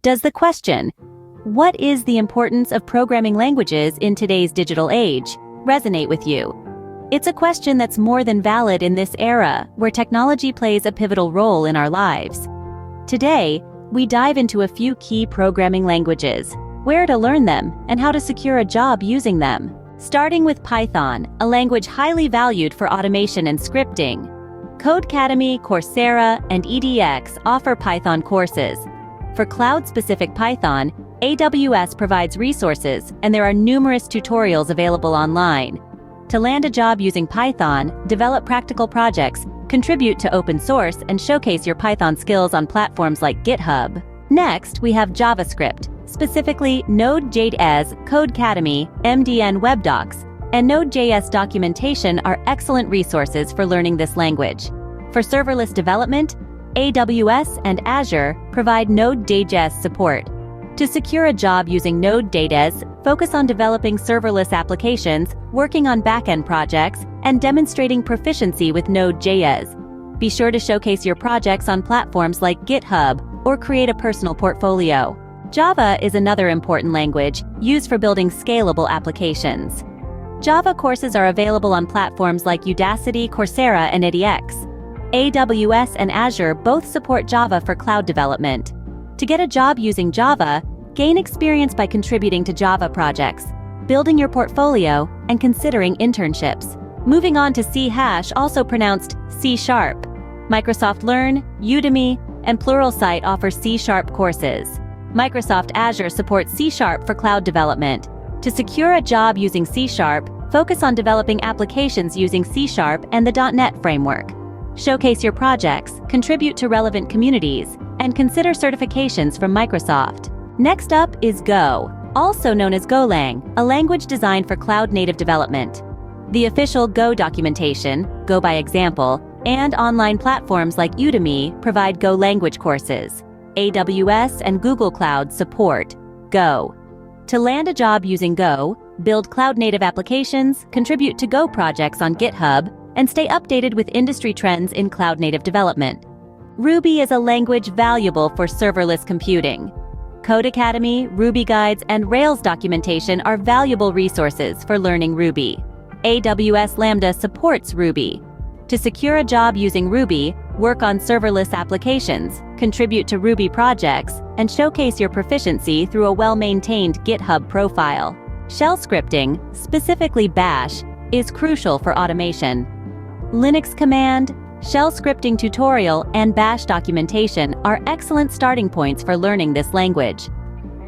Does the question, "What is the importance of programming languages in today's digital age?" resonate with you? It's a question that's more than valid in this era, where technology plays a pivotal role in our lives. Today, we dive into a few key programming languages, where to learn them, and how to secure a job using them. Starting with Python, a language highly valued for automation and scripting. Codecademy, Coursera, and edX offer Python courses. For cloud-specific Python, AWS provides resources, and there are numerous tutorials available online. To land a job using Python, develop practical projects, contribute to open source, and showcase your Python skills on platforms like GitHub. Next, we have JavaScript, specifically Node.js, Codecademy, MDN Web Docs, and Node.js documentation are excellent resources for learning this language. For serverless development, AWS and Azure provide Node.js support. To secure a job using Node.js, focus on developing serverless applications, working on backend projects, and demonstrating proficiency with Node.js. Be sure to showcase your projects on platforms like GitHub or create a personal portfolio. Java is another important language used for building scalable applications. Java courses are available on platforms like Udacity, Coursera, and edX. AWS and Azure both support Java for cloud development. To get a job using Java, gain experience by contributing to Java projects, building your portfolio, and considering internships. Moving on to C#, also pronounced C#. Microsoft Learn, Udemy, and Pluralsight offer C# courses. Microsoft Azure supports C# for cloud development. To secure a job using C#, focus on developing applications using C# and the .NET framework. Showcase your projects, contribute to relevant communities, and consider certifications from Microsoft. Next up is Go, also known as Golang, a language designed for cloud-native development. The official Go documentation, Go by example, and online platforms like Udemy provide Go language courses. AWS and Google Cloud support Go. To land a job using Go, build cloud-native applications, contribute to Go projects on GitHub, and stay updated with industry trends in cloud-native development. Ruby is a language valuable for serverless computing. Codecademy, Ruby guides, and Rails documentation are valuable resources for learning Ruby. AWS Lambda supports Ruby. To secure a job using Ruby, work on serverless applications, contribute to Ruby projects, and showcase your proficiency through a well-maintained GitHub profile. Shell scripting, specifically Bash, is crucial for automation. Linux command, shell scripting tutorial, and Bash documentation are excellent starting points for learning this language.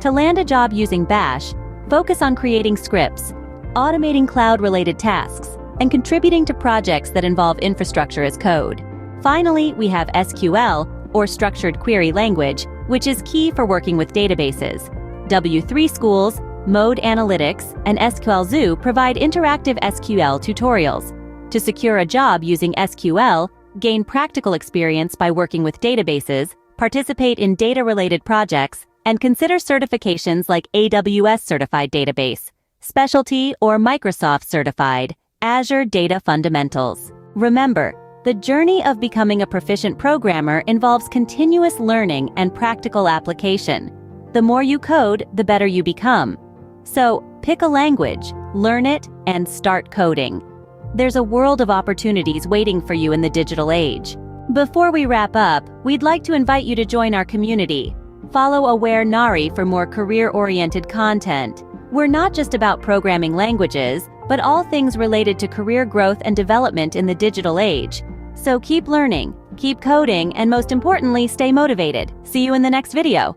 To land a job using Bash, focus on creating scripts, automating cloud-related tasks, and contributing to projects that involve infrastructure as code. Finally, we have SQL, or Structured Query Language, which is key for working with databases. W3 Schools, Mode Analytics, and SQL Zoo provide interactive SQL tutorials. To secure a job using SQL, gain practical experience by working with databases, participate in data-related projects, and consider certifications like AWS Certified Database, Specialty, or Microsoft Certified Azure Data Fundamentals. Remember, the journey of becoming a proficient programmer involves continuous learning and practical application. The more you code, the better you become. So, pick a language, learn it, and start coding. There's a world of opportunities waiting for you in the digital age. Before we wrap up, we'd like to invite you to join our community. Follow Aware Nari for more career-oriented content. We're not just about programming languages, but all things related to career growth and development in the digital age. So keep learning, keep coding, and most importantly, stay motivated. See you in the next video.